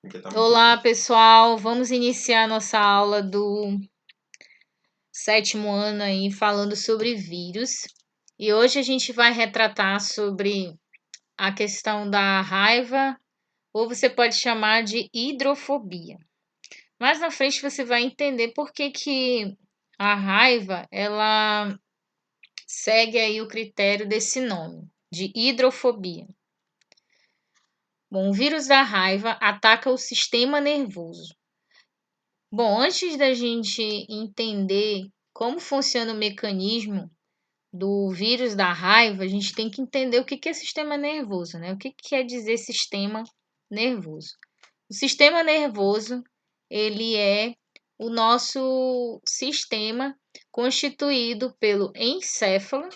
porque tá muito Olá, difícil. pessoal. Vamos iniciar nossa aula do sétimo ano aí falando sobre vírus. E hoje a gente vai retratar sobre a questão da raiva, ou você pode chamar de hidrofobia. Mais na frente você vai entender por que que a raiva, ela segue aí o critério desse nome, de hidrofobia. Bom, o vírus da raiva ataca o sistema nervoso. Bom, antes da gente entender como funciona o mecanismo do vírus da raiva, a gente tem que entender o que que é sistema nervoso, né? O que que quer dizer sistema nervoso? O sistema nervoso, ele é o nosso sistema constituído pelo encéfalo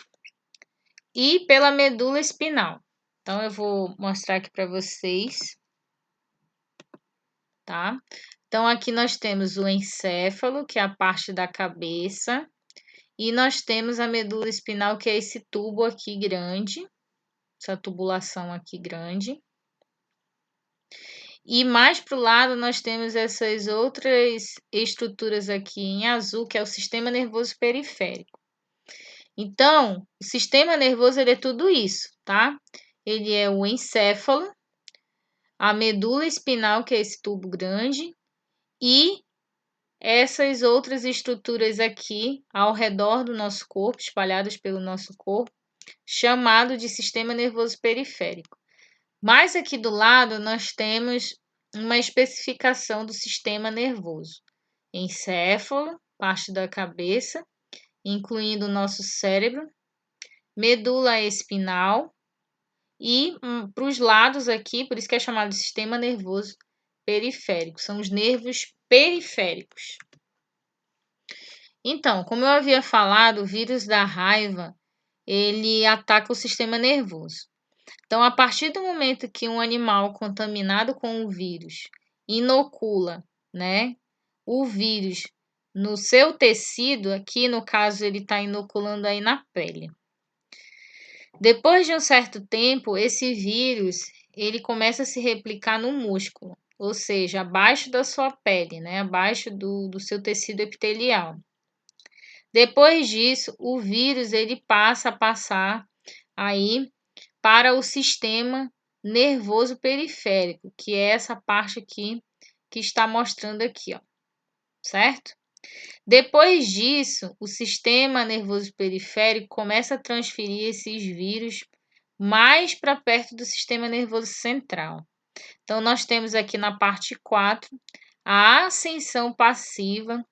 e pela medula espinal. Então, eu vou mostrar aqui para vocês, tá? Então, aqui nós temos o encéfalo, que é a parte da cabeça, e nós temos a medula espinal, que é esse tubo aqui grande, essa tubulação aqui grande. E mais para o lado nós temos essas outras estruturas aqui em azul, que é o sistema nervoso periférico. Então, o sistema nervoso ele é tudo isso, tá? Ele é o encéfalo, a medula espinal, que é esse tubo grande, e essas outras estruturas aqui ao redor do nosso corpo, espalhadas pelo nosso corpo, chamado de sistema nervoso periférico. Mais aqui do lado nós temos uma especificação do sistema nervoso. Encéfalo, parte da cabeça, incluindo o nosso cérebro, medula espinal e para os lados aqui, por isso que é chamado de sistema nervoso periférico, são os nervos periféricos. Então, como eu havia falado, o vírus da raiva, ele ataca o sistema nervoso. Então, a partir do momento que um animal contaminado com o vírus inocula, né, o vírus no seu tecido, aqui no caso ele está inoculando aí na pele. Depois de um certo tempo, esse vírus ele começa a se replicar no músculo, ou seja, abaixo da sua pele, né, abaixo do seu tecido epitelial. Depois disso, o vírus ele passa a passar aí para o sistema nervoso periférico, que é essa parte aqui que está mostrando aqui, ó, certo? Depois disso, o sistema nervoso periférico começa a transferir esses vírus mais para perto do sistema nervoso central. Então, nós temos aqui na parte 4 a ascensão passiva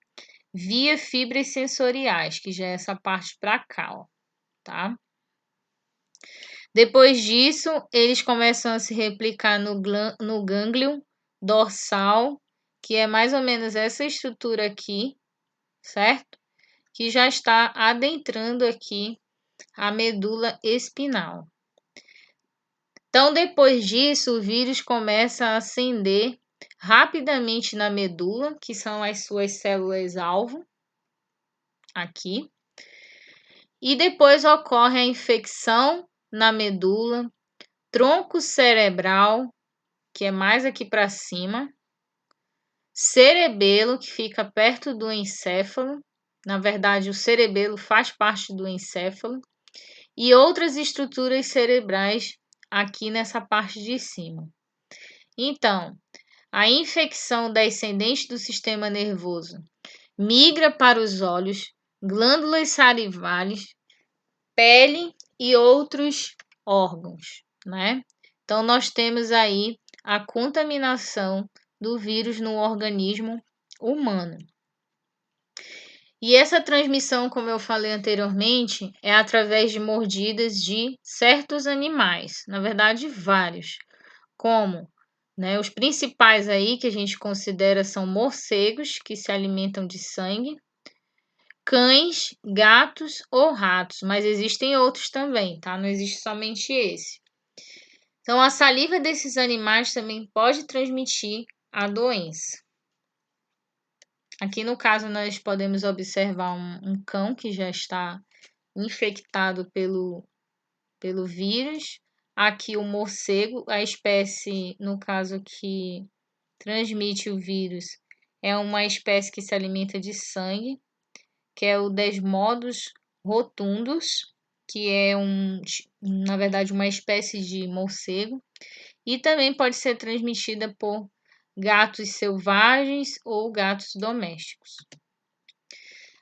via fibras sensoriais, que já é essa parte para cá, ó, tá? Depois disso, eles começam a se replicar no gânglio dorsal, que é mais ou menos essa estrutura aqui, certo? Que já está adentrando aqui a medula espinal. Então, depois disso, o vírus começa a ascender rapidamente na medula, que são as suas células-alvo, aqui. E depois ocorre a infecção na medula, tronco cerebral, que é mais aqui para cima, cerebelo, que fica perto do encéfalo, na verdade, o cerebelo faz parte do encéfalo, e outras estruturas cerebrais aqui nessa parte de cima. Então, a infecção descendente do sistema nervoso migra para os olhos, glândulas salivares, pele e outros órgãos, né? Então, nós temos aí a contaminação do vírus no organismo humano. E essa transmissão, como eu falei anteriormente, é através de mordidas de certos animais, na verdade, vários, como, né, os principais aí que a gente considera são morcegos, que se alimentam de sangue, cães, gatos ou ratos, mas existem outros também, tá? Não existe somente esse. Então, a saliva desses animais também pode transmitir a doença. Aqui no caso, nós podemos observar um cão que já está infectado pelo vírus. Aqui o morcego, a espécie, no caso que transmite o vírus é uma espécie que se alimenta de sangue, que é o Desmodus rotundus, que é na verdade, uma espécie de morcego, e também pode ser transmitida por gatos selvagens ou gatos domésticos.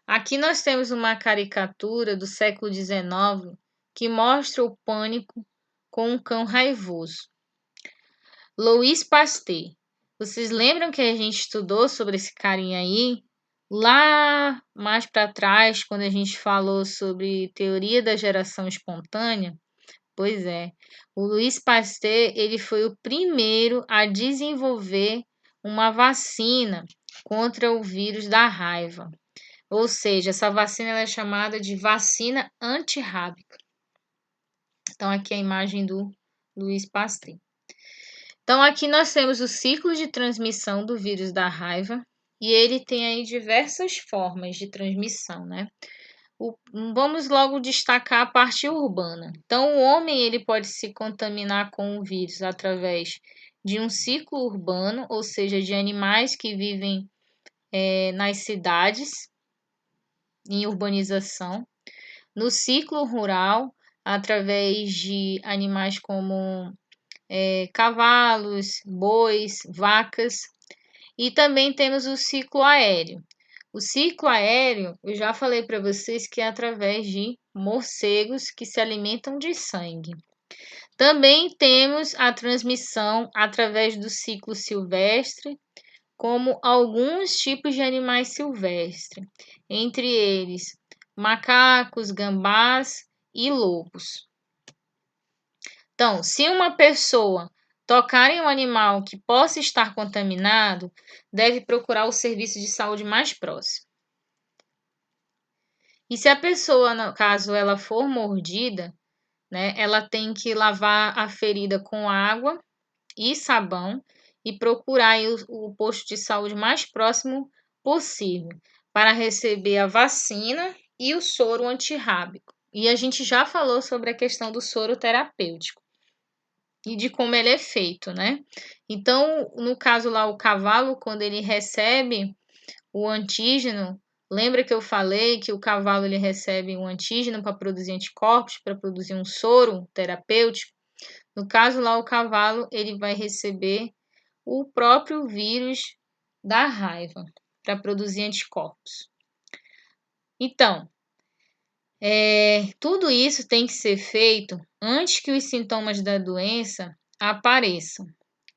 Aqui nós temos uma caricatura do século XIX que mostra o pânico com um cão raivoso. Louis Pasteur. Vocês lembram que a gente estudou sobre esse carinha aí? Lá mais para trás, quando a gente falou sobre teoria da geração espontânea? Pois é, o Louis Pasteur, ele foi o primeiro a desenvolver uma vacina contra o vírus da raiva. Ou seja, essa vacina ela é chamada de vacina antirrábica. Então, aqui é a imagem do Louis Pasteur. Então, aqui nós temos o ciclo de transmissão do vírus da raiva e ele tem aí diversas formas de transmissão, né? Vamos logo destacar a parte urbana. Então, o homem ele pode se contaminar com o vírus através de um ciclo urbano, ou seja, de animais que vivem nas cidades, em urbanização. No ciclo rural, através de animais como cavalos, bois, vacas. E também temos o ciclo aéreo. O ciclo aéreo, eu já falei para vocês que é através de morcegos que se alimentam de sangue. Também temos a transmissão através do ciclo silvestre, como alguns tipos de animais silvestres, entre eles macacos, gambás e lobos. Então, se uma pessoa tocar em um animal que possa estar contaminado, deve procurar o serviço de saúde mais próximo. E se a pessoa, no caso ela for mordida, né, ela tem que lavar a ferida com água e sabão e procurar o posto de saúde mais próximo possível para receber a vacina e o soro antirrábico. E a gente já falou sobre a questão do soro terapêutico e de como ele é feito, né? Então, no caso lá, o cavalo, quando ele recebe o antígeno, lembra que eu falei que o cavalo ele recebe um antígeno para produzir anticorpos, para produzir um soro terapêutico? No caso lá, o cavalo ele vai receber o próprio vírus da raiva para produzir anticorpos. Então, tudo isso tem que ser feito antes que os sintomas da doença apareçam.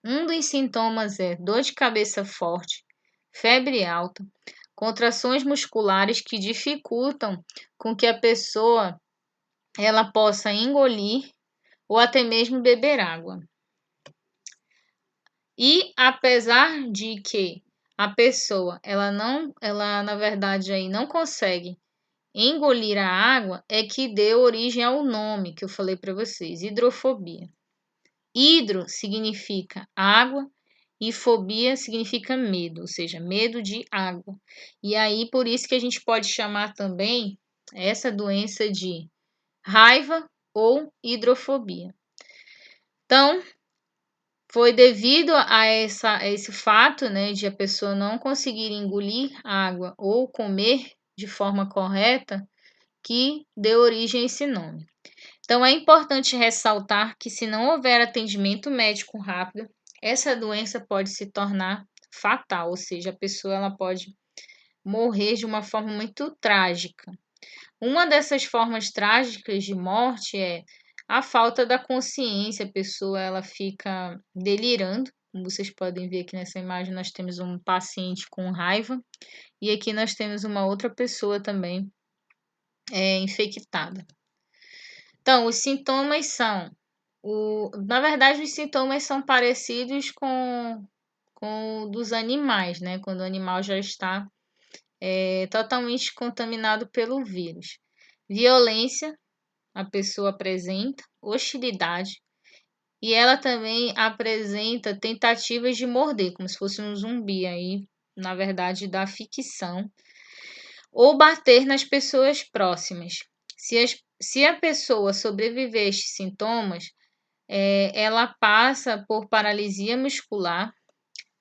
Um dos sintomas é dor de cabeça forte, febre alta, contrações musculares que dificultam com que a pessoa ela possa engolir ou até mesmo beber água. E apesar de que a pessoa ela na verdade aí não consegue engolir a água, é que deu origem ao nome que eu falei para vocês, hidrofobia. Hidro significa água e fobia significa medo, ou seja, medo de água. E aí, por isso que a gente pode chamar também essa doença de raiva ou hidrofobia. Então, foi devido a esse fato, né, de a pessoa não conseguir engolir água ou comer de forma correta, que deu origem a esse nome. Então, é importante ressaltar que se não houver atendimento médico rápido, essa doença pode se tornar fatal, ou seja, a pessoa ela pode morrer de uma forma muito trágica. Uma dessas formas trágicas de morte é a falta da consciência, a pessoa ela fica delirando. Como vocês podem ver aqui nessa imagem, nós temos um paciente com raiva e aqui nós temos uma outra pessoa também infectada. Então, os sintomas são, na verdade, os sintomas são parecidos com dos animais, né? Quando o animal já está totalmente contaminado pelo vírus. Violência, a pessoa apresenta, hostilidade, e ela também apresenta tentativas de morder, como se fosse um zumbi aí, na verdade, da ficção, ou bater nas pessoas próximas. Se a pessoa sobreviver a estes sintomas, ela passa por paralisia muscular,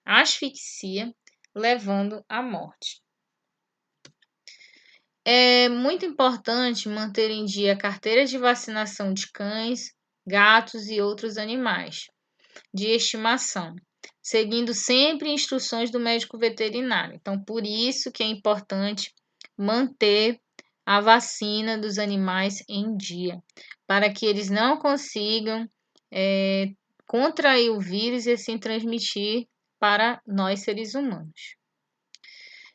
asfixia, levando à morte. É muito importante manter em dia a carteira de vacinação de cães, gatos e outros animais de estimação, seguindo sempre instruções do médico veterinário. Então, por isso que é importante manter a vacina dos animais em dia, para que eles não consigam contrair o vírus e assim transmitir para nós seres humanos.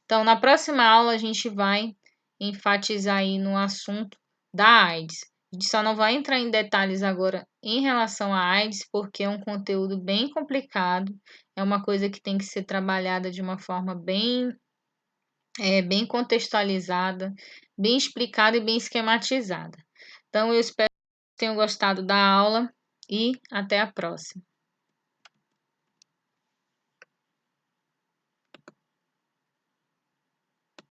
Então, na próxima aula, a gente vai enfatizar aí no assunto da AIDS. A gente só não vai entrar em detalhes agora em relação à AIDS, porque é um conteúdo bem complicado, é uma coisa que tem que ser trabalhada de uma forma bem contextualizada, bem explicada e bem esquematizada. Então, eu espero que tenham gostado da aula e até a próxima.